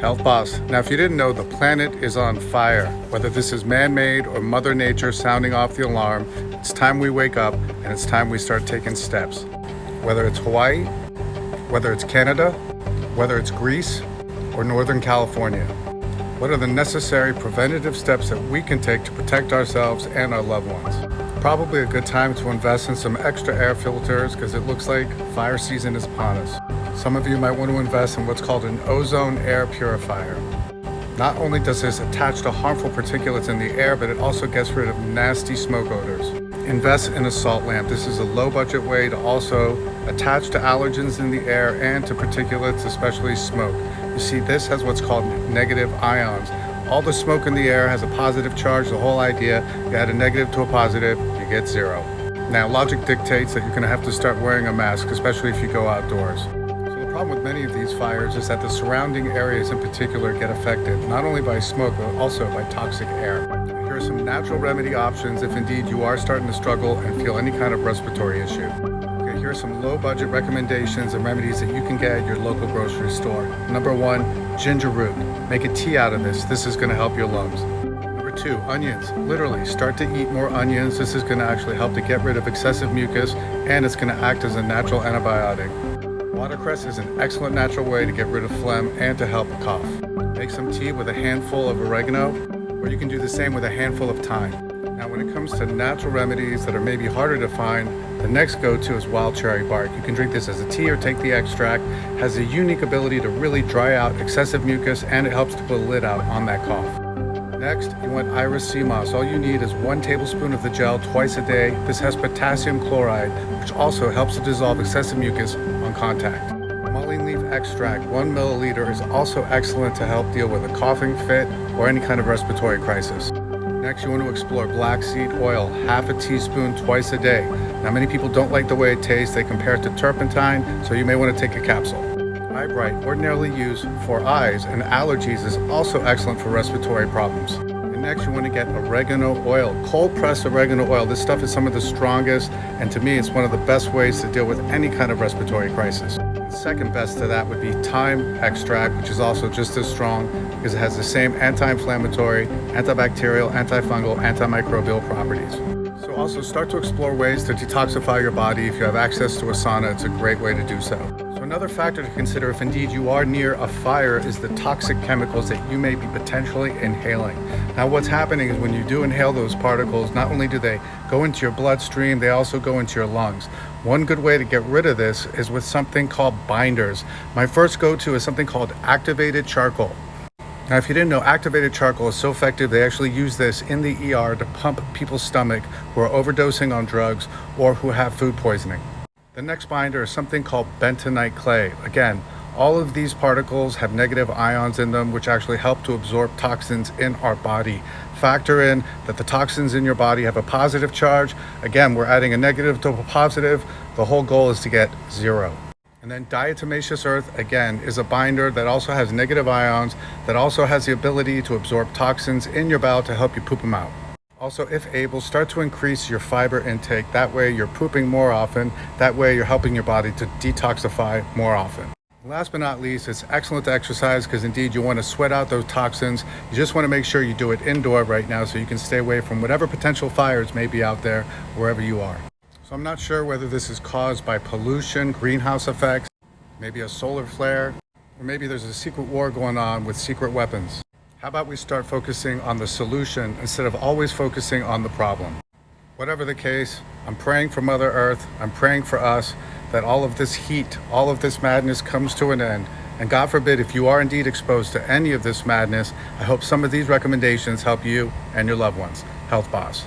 Health Boss. Now, if you didn't know, the planet is on fire. Whether this is man-made or Mother Nature sounding off the alarm, it's time we wake up and it's time we start taking steps. Whether it's Hawaii, whether it's Canada, whether it's Greece, or Northern California. What are the necessary preventative steps that we can take to protect ourselves and our loved ones? Probably a good time to invest in some extra air filters because it looks like fire season is upon us. Some of you might want to invest in what's called an ozone air purifier. Not only does this attach to harmful particulates in the air, but it also gets rid of nasty smoke odors. Invest in a salt lamp. This is a low budget way to also attach to allergens in the air and to particulates, especially smoke. You see, this has what's called negative ions. All the smoke in the air has a positive charge. The whole idea, you add a negative to a positive, you get zero. Now, logic dictates that you're gonna have to start wearing a mask, especially if you go outdoors. So the problem with many of these fires is that the surrounding areas in particular get affected, not only by smoke, but also by toxic air. Here are some natural remedy options if indeed you are starting to struggle and feel any kind of respiratory issue. Okay, here are some low budget recommendations and remedies that you can get at your local grocery store. Number one, ginger root. Make a tea out of this. This is gonna help your lungs. Number two, onions. Literally, start to eat more onions. This is gonna actually help to get rid of excessive mucus, and it's gonna act as a natural antibiotic. Watercress is an excellent natural way to get rid of phlegm and to help a cough. Make some tea with a handful of oregano, or you can do the same with a handful of thyme. Now, when it comes to natural remedies that are maybe harder to find, the next go-to is wild cherry bark. You can drink this as a tea or take the extract. It has a unique ability to really dry out excessive mucus, and it helps to put a lid out on that cough. Next, you want Iris sea moss. All you need is 1 tablespoon of the gel twice a day. This has potassium chloride, which also helps to dissolve excessive mucus on contact. Mullein leaf extract, 1 milliliter, is also excellent to help deal with a coughing fit or any kind of respiratory crisis. Next, you want to explore black seed oil, half a teaspoon twice a day. Now, many people don't like the way it tastes. They compare it to turpentine, so you may want to take a capsule. Eye Bright, ordinarily used for eyes and allergies, is also excellent for respiratory problems. And next, you want to get oregano oil, cold pressed oregano oil. This stuff is some of the strongest, and to me, it's one of the best ways to deal with any kind of respiratory crisis. Second best to that would be thyme extract, which is also just as strong because it has the same anti-inflammatory, antibacterial, antifungal, antimicrobial properties. So also start to explore ways to detoxify your body. If you have access to a sauna, it's a great way to do so. So another factor to consider if indeed you are near a fire is the toxic chemicals that you may be potentially inhaling. Now, what's happening is when you do inhale those particles, not only do they go into your bloodstream, they also go into your lungs. One good way to get rid of this is with something called binders. My first go-to is something called activated charcoal. Now, if you didn't know, activated charcoal is so effective, they actually use this in the ER to pump people's stomach who are overdosing on drugs or who have food poisoning. The next binder is something called bentonite clay. Again, all of these particles have negative ions in them, which actually help to absorb toxins in our body. Factor in that the toxins in your body have a positive charge. Again, we're adding a negative to a positive. The whole goal is to get zero. And then diatomaceous earth, again, is a binder that also has negative ions, that also has the ability to absorb toxins in your bowel to help you poop them out. Also, if able, start to increase your fiber intake. That way you're pooping more often. That way you're helping your body to detoxify more often. Last but not least, it's excellent to exercise because indeed you want to sweat out those toxins. You just want to make sure you do it indoor right now so you can stay away from whatever potential fires may be out there wherever you are. So I'm not sure whether this is caused by pollution, greenhouse effects, maybe a solar flare, or maybe there's a secret war going on with secret weapons. How about we start focusing on the solution instead of always focusing on the problem? Whatever the case, I'm praying for Mother Earth. I'm praying for us that all of this heat, all of this madness comes to an end. And God forbid, if you are indeed exposed to any of this madness, I hope some of these recommendations help you and your loved ones. Health Boss.